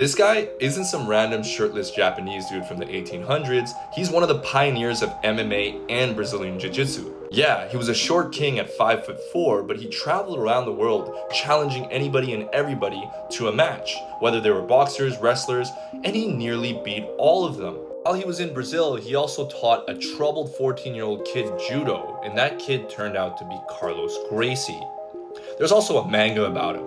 This guy isn't some random shirtless Japanese dude from the 1800s, he's one of the pioneers of MMA and Brazilian Jiu-Jitsu. Yeah, he was a short king at 5'4", but he traveled around the world challenging anybody and everybody to a match, whether they were boxers, wrestlers, and he nearly beat all of them. While he was in Brazil, he also taught a troubled 14-year-old kid judo, and that kid turned out to be Carlos Gracie. There's also a manga about him.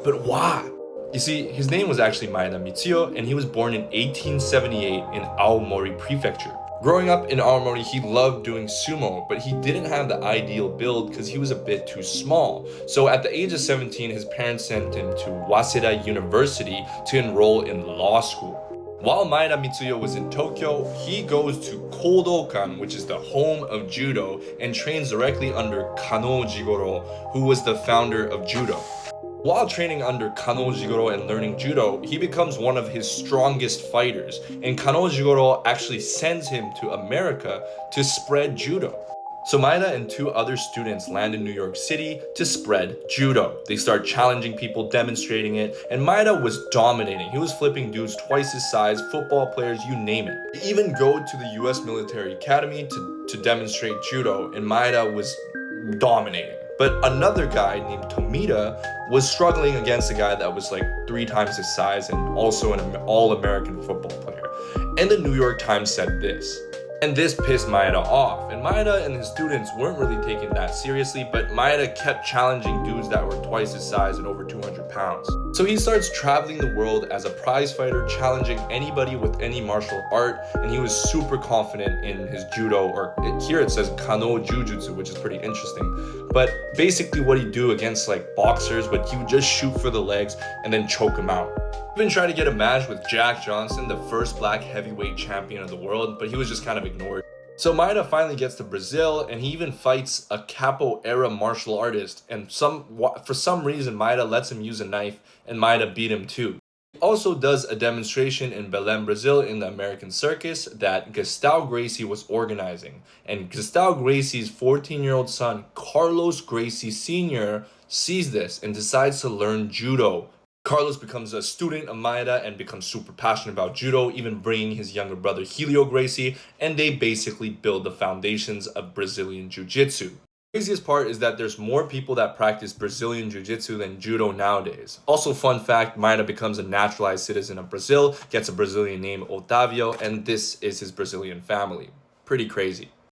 But why? You see, his name was actually Maeda Mitsuyo, and he was born in 1878 in Aomori Prefecture. Growing up in Aomori, he loved doing sumo, but he didn't have the ideal build because he was a bit too small. So at the age of 17, his parents sent him to Waseda University to enroll in law school. While Maeda Mitsuyo was in Tokyo, he goes to Kodokan, which is the home of judo, and trains directly under Kano Jigoro, who was the founder of judo. While training under Kano Jigoro and learning judo, he becomes one of his strongest fighters, and Kano Jigoro actually sends him to America to spread judo. So Maeda and two other students land in New York City to spread judo. They start challenging people, demonstrating it, and Maeda was dominating. He was flipping dudes twice his size, football players, you name it. They even go to the US Military Academy to demonstrate judo, and Maeda was dominating. But another guy named Tomita was struggling against a guy that was like 3 times his size and also an all-American football player. And the New York Times said this. And this pissed Maeda off. And Maeda and his students weren't really taking that seriously, but Maeda kept challenging dudes that were twice his size and over 200 pounds. So he starts traveling the world as a prize fighter, challenging anybody with any martial art, and he was super confident in his judo, or here it says Kano Jiujitsu, which is pretty interesting. But basically what he'd do against like boxers, but he would just shoot for the legs and then choke them out. Even tried to get a match with Jack Johnson, the first black heavyweight champion of the world, but he was just kind of ignored. So Maeda finally gets to Brazil, and he even fights a capoeira martial artist, and for some reason Maeda lets him use a knife, and Maeda beat him too. He also does a demonstration in Belém, Brazil in the American circus that Gustavo Gracie was organizing, and Gustavo Gracie's 14-year-old son, Carlos Gracie Sr., sees this and decides to learn judo. Carlos becomes a student of Maeda and becomes super passionate about judo, even bringing his younger brother Helio Gracie, and they basically build the foundations of Brazilian Jiu-Jitsu. The craziest part is that there's more people that practice Brazilian Jiu-Jitsu than judo nowadays. Also, fun fact, Maeda becomes a naturalized citizen of Brazil, gets a Brazilian name Otavio, and this is his Brazilian family. Pretty crazy.